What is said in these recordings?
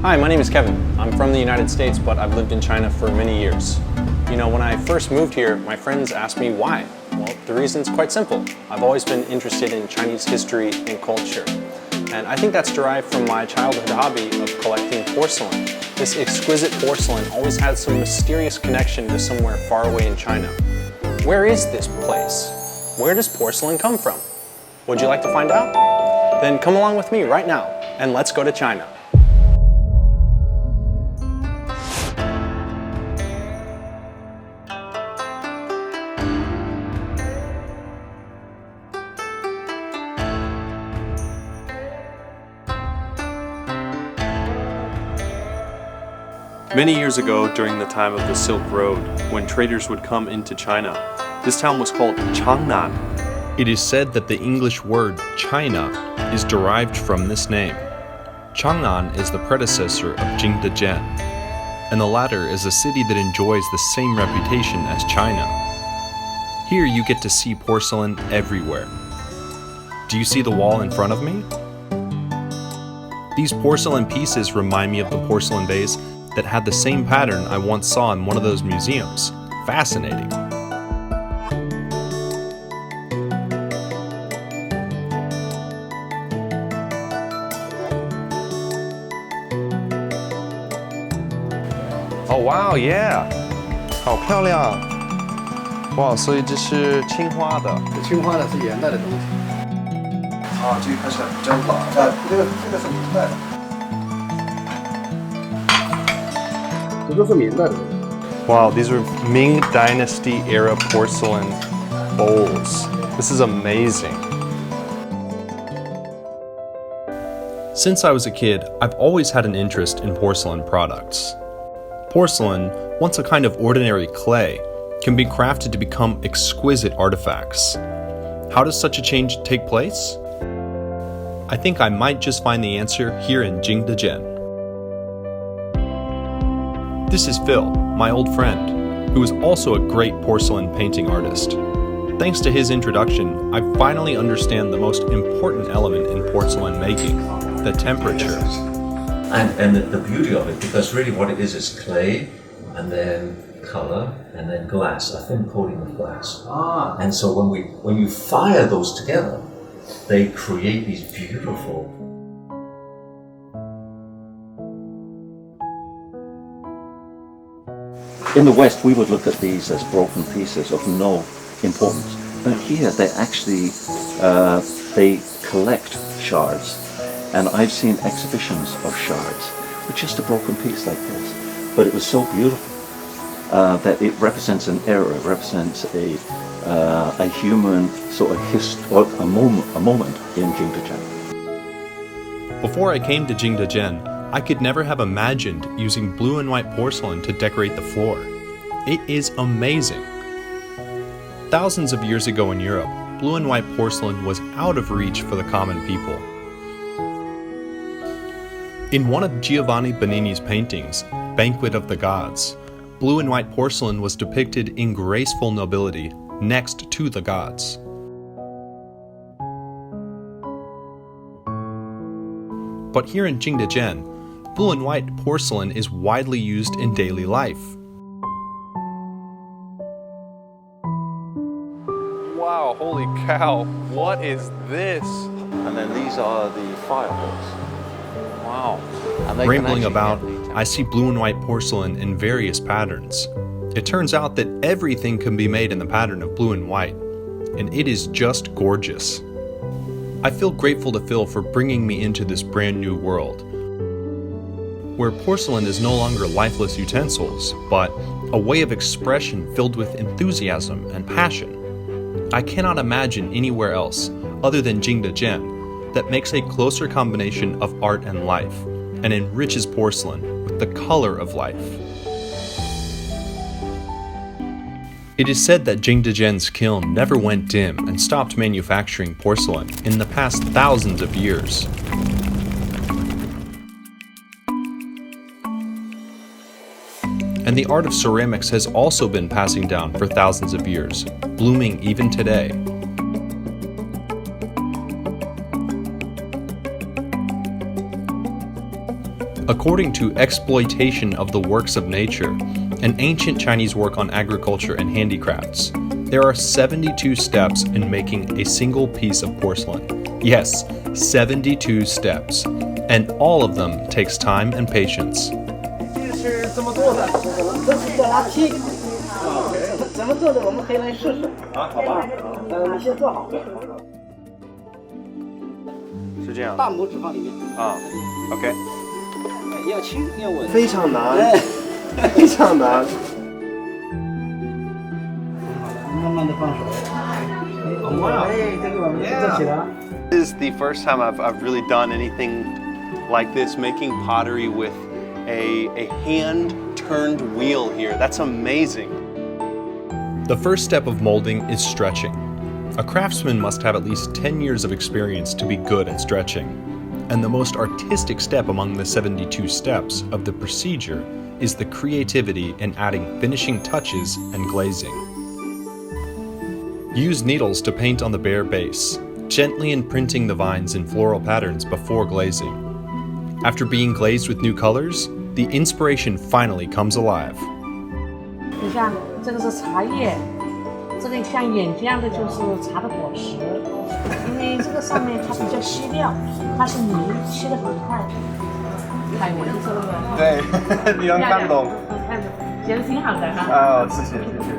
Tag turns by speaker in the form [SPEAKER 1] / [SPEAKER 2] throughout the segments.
[SPEAKER 1] Hi, my name is Kevin. I'm from the United States, but I've lived in China for many years. You know, when I first moved here, my friends asked me why. Well, the reason's quite simple. I've always been interested in Chinese history and culture. And I think that's derived from my childhood hobby of collecting porcelain. This exquisite porcelain always had some mysterious connection to somewhere far away in China. Where is this place? Where does porcelain come from? Would you like to find out? Then come along with me right now, and let's go to China.
[SPEAKER 2] Many years ago, during the time of the Silk Road, when traders would come into China, this town was called Changnan. It is said that the English word China is derived from this name. Changnan is the predecessor of Jingdezhen, and the latter is a city that enjoys the same reputation as China. Here you get to see porcelain everywhere. Do you see the wall in front of me? These porcelain pieces remind me of the porcelain vase that had the same pattern I once saw in one of those museums. Fascinating.
[SPEAKER 3] Oh wow, yeah. 好漂亮。哇，所以这是青花的。
[SPEAKER 4] 青花的是元代的东西。啊，这个看起来比较老。这个是明代的。这都是明代的。
[SPEAKER 2] Wow, these are Ming Dynasty era porcelain bowls. This is amazing. Since I was a kid, I've always had an interest in porcelain products. Porcelain, once a kind of ordinary clay, can be crafted to become exquisite artifacts. How does such a change take place? I think I might just find the answer here in Jingdezhen. This is Phil, my old friend, who is also a great porcelain painting artist. Thanks to his introduction, I finally understand the most important element in porcelain making, the temperature.
[SPEAKER 5] And the beauty of it, because really what it is clay, and then color, and then glass, a thin coating of glass. And so when you fire those together, they create these beautiful.
[SPEAKER 6] In the West, we would look at these as broken pieces of no importance. But here, they actually they collect shards. And I've seen exhibitions of shards with just a broken piece like this. But it was so beautiful that it represents an era, it represents a human sort of a moment in Jingdezhen.
[SPEAKER 2] Before I came to Jingdezhen, I could never have imagined using blue and white porcelain to decorate the floor. It is amazing. Thousands of years ago in Europe, blue and white porcelain was out of reach for the common people. In one of Giovanni Bernini's paintings, Banquet of the Gods, blue and white porcelain was depicted in graceful nobility next to the gods. But here in Jingdezhen, blue and white porcelain is widely used in daily life.
[SPEAKER 3] Wow, holy cow, what is this?
[SPEAKER 6] And then these are the fireballs.
[SPEAKER 3] Wow.
[SPEAKER 2] Rambling about, I see blue and white porcelain in various patterns. It turns out that everything can be made in the pattern of blue and white, and it is just gorgeous. I feel grateful to Phil for bringing me into this brand new world, where porcelain is no longer lifeless utensils, but a way of expression filled with enthusiasm and passion. I cannot imagine anywhere else, other than Jingdezhen, that makes a closer combination of art and life, and enriches porcelain with the color of life. It is said that Jingdezhen's kiln never went dim and stopped manufacturing porcelain in the past thousands of years. And the art of ceramics has also been passing down for thousands of years, blooming even today. According to Exploitation of the Works of Nature, an ancient Chinese work on agriculture and handicrafts, there are 72 steps in making a single piece of porcelain. Yes, 72 steps. And all of them takes time and patience.
[SPEAKER 7] 这是怎么做的？这是literati。怎么做的？我们可以来试试。啊，好吧。你先做好。
[SPEAKER 3] 是这样。
[SPEAKER 7] 大拇指放里面。
[SPEAKER 3] 啊 ，OK。
[SPEAKER 7] 要轻要稳。
[SPEAKER 3] 非常难，非常难。
[SPEAKER 7] 慢慢的放手。哇，这个我们做起来。
[SPEAKER 2] This is the first time I've really done anything like this, making pottery with a hand-turned wheel here. That's amazing. The first step of molding is stretching. A craftsman must have at least 10 years of experience to be good at stretching. And the most artistic step among the 72 steps of the procedure is the creativity in adding finishing touches and glazing. Use needles to paint on the bare base, gently imprinting the vines in floral patterns before glazing. After being glazed with new colors, the inspiration finally comes alive.
[SPEAKER 8] 你像这个是茶叶，这个像眼睛一样的就是茶的果实，因为这个上面它比较稀料，它是泥，稀得很快。凯文说的
[SPEAKER 3] 对，你能看懂？
[SPEAKER 8] 看懂，写的挺好的哈。
[SPEAKER 3] 啊，谢谢谢谢。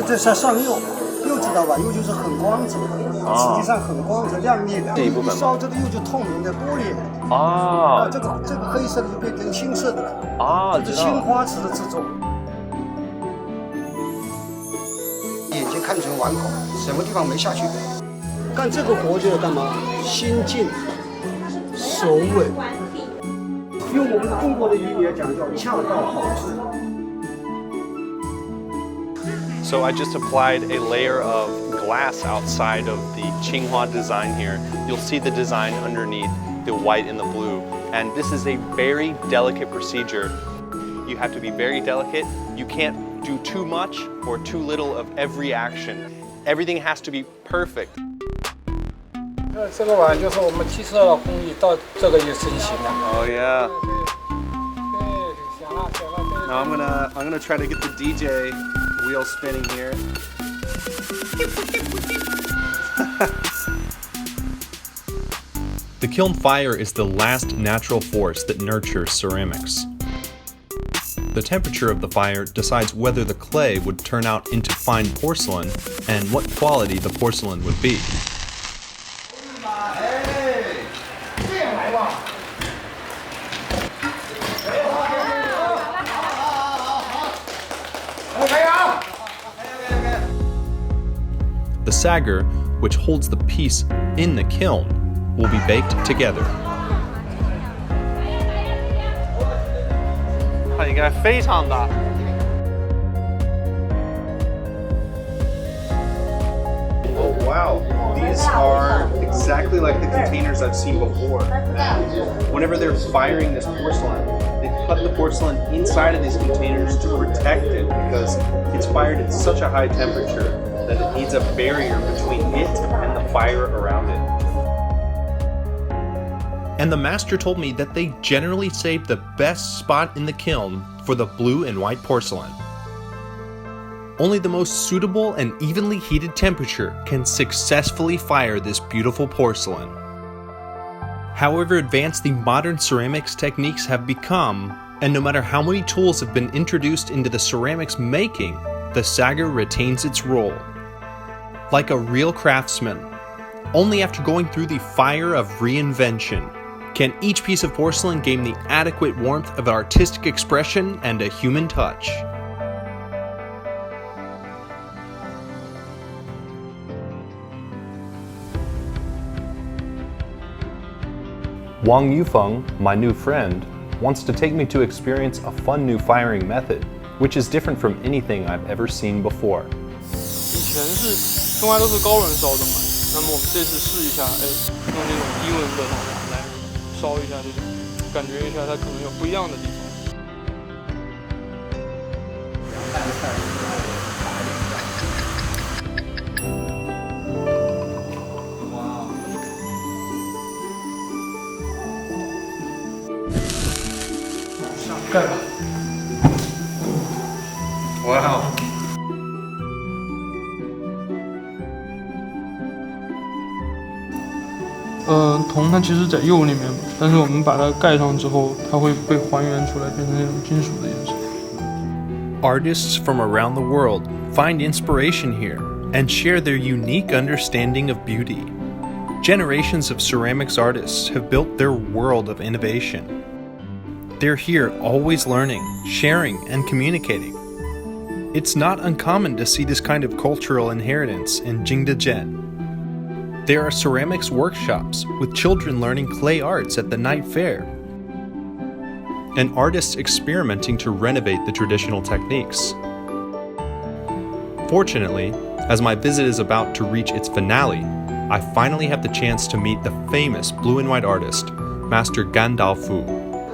[SPEAKER 7] 这上釉，釉知道吧？釉就是很光泽，实际上很光泽亮丽的。
[SPEAKER 3] 这一部分
[SPEAKER 7] 一烧这个釉就透明的玻璃。
[SPEAKER 3] 啊，
[SPEAKER 7] 这个黑色的就变成青色的了。
[SPEAKER 3] 啊，
[SPEAKER 7] 这是青花瓷的制作。眼睛看成碗口，什么地方没下去？干这个活就要干嘛？心静，手稳。用我们中国的语言讲叫恰到好处。
[SPEAKER 2] So I just applied a layer of glass outside of the Tsinghua design here. You'll see the design underneath the white and the blue. And this is a very delicate procedure. You have to be very delicate. You can't do too much or too little of every action. Everything has to be perfect.
[SPEAKER 9] 这个碗就是我们汽车的工艺到这个就成型了。
[SPEAKER 2] Oh yeah.
[SPEAKER 9] 对，响了。
[SPEAKER 2] Now I'm gonna try to get the DJ wheel spinning here. The kiln fire is the last natural force that nurtures ceramics. The temperature of the fire decides whether the clay would turn out into fine porcelain and what quality the porcelain would be. The sagger, which holds the piece in the kiln, will be baked together. 它应该非常大。Oh wow, these are exactly like the containers I've seen before. Whenever they're firing this porcelain, they put the porcelain inside of these containers to protect it because it's fired at such a high temperature that it needs a barrier between it and the fire around it. And the master told me that they generally save the best spot in the kiln for the blue and white porcelain. Only the most suitable and evenly heated temperature can successfully fire this beautiful porcelain. However advanced the modern ceramics techniques have become, and no matter how many tools have been introduced into the ceramics making, the sagger retains its role. Like a real craftsman, only after going through the fire of reinvention can each piece of porcelain gain the adequate warmth of artistic expression and a human touch. Wang Yufeng, my new friend, wants to take me to experience a fun new firing method, which is different from anything I've ever seen before.
[SPEAKER 9] 以前是从来都是高温烧的嘛，那么我们这次试一下，用这种低温的方法来烧一下这种，感觉一下它可能有不一样的地方。
[SPEAKER 3] 哇！
[SPEAKER 9] 铜它其实在釉里面嘛，但是我们把它盖上之后，它会被还原出来，变成那种金属的颜色。
[SPEAKER 2] Artists from around the world find inspiration here and share their unique understanding of beauty. Generations of ceramics artists have built their world of innovation. They're here always learning, sharing, and communicating. It's not uncommon to see this kind of cultural inheritance in Jingdezhen. There are ceramics workshops with children learning clay arts at the night fair, and artists experimenting to renovate the traditional techniques. Fortunately, as my visit is about to reach its finale, I finally have the chance to meet the famous blue and white artist, Master Gandao Fu.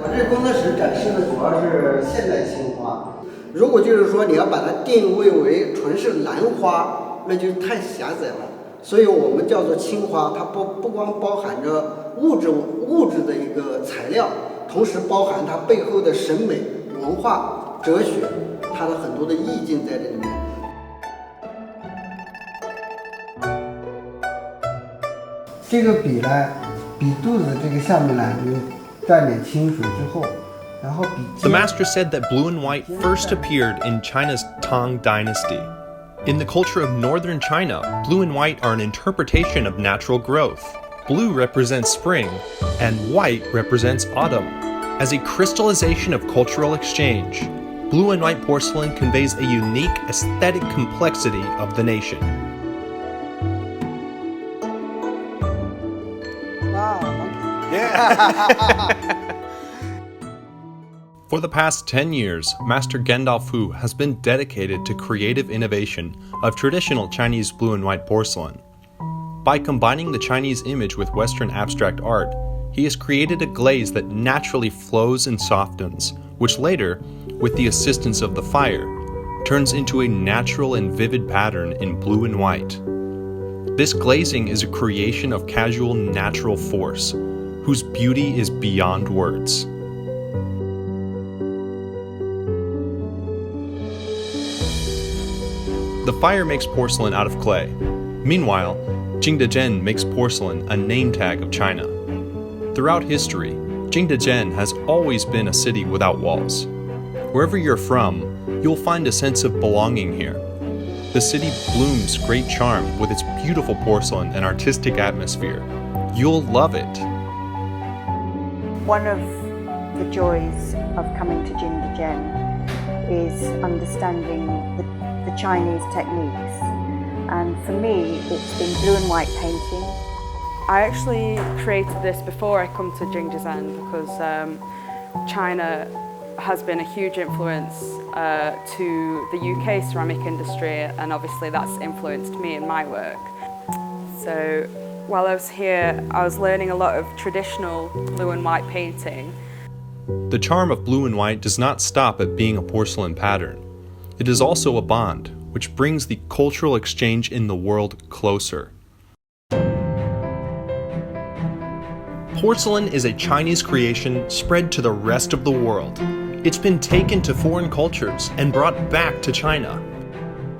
[SPEAKER 7] 我这工作室展示的主要是现代青花。如果就是说你要把它定位为纯是兰花，那就太狭窄了。所以我们叫做青花，它不光包含着物质的一个材料，同时包含它背后的审美、文化、哲学，它的很多的意境在这里面。这个笔呢，笔肚子这个下面呢，有蘸点清水之后，然后笔尖。
[SPEAKER 2] The master said that blue and white first appeared in China's Tang Dynasty. In the culture of northern China, blue and white are an interpretation of natural growth. Blue represents spring, and white represents autumn. As a crystallization of cultural exchange, blue and white porcelain conveys a unique aesthetic complexity of the nation.
[SPEAKER 7] Wow, okay. Yeah.
[SPEAKER 2] For the past 10 years, Master Gandao Fu has been dedicated to creative innovation of traditional Chinese blue and white porcelain. By combining the Chinese image with Western abstract art, he has created a glaze that naturally flows and softens, which later, with the assistance of the fire, turns into a natural and vivid pattern in blue and white. This glazing is a creation of casual natural force, whose beauty is beyond words. The fire makes porcelain out of clay. Meanwhile, Jingdezhen makes porcelain a name tag of China. Throughout history, Jingdezhen has always been a city without walls. Wherever you're from, you'll find a sense of belonging here. The city blooms great charm with its beautiful porcelain and artistic atmosphere. You'll love it.
[SPEAKER 10] One of the joys of coming to Jingdezhen is understanding the Chinese techniques, and for me it's been blue and white painting.
[SPEAKER 11] I actually created this before I come to Jingdezhen because China has been a huge influence to the UK ceramic industry, and obviously that's influenced me in my work. So while I was here, I was learning a lot of traditional blue and white painting.
[SPEAKER 2] The charm of blue and white does not stop at being a porcelain pattern. It is also a bond, which brings the cultural exchange in the world closer. Porcelain is a Chinese creation spread to the rest of the world. It's been taken to foreign cultures and brought back to China.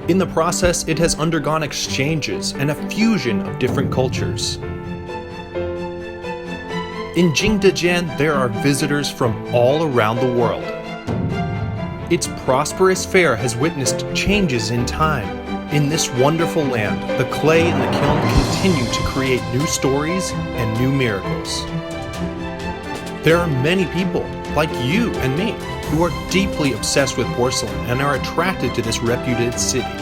[SPEAKER 2] In the process, it has undergone exchanges and a fusion of different cultures. In Jingdezhen, there are visitors from all around the world. Its prosperous fair has witnessed changes in time. In this wonderful land, the clay and the kiln continue to create new stories and new miracles. There are many people, like you and me, who are deeply obsessed with porcelain and are attracted to this reputed city.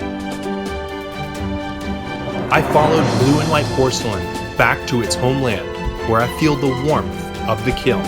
[SPEAKER 2] I followed blue and white porcelain back to its homeland, where I feel the warmth of the kiln.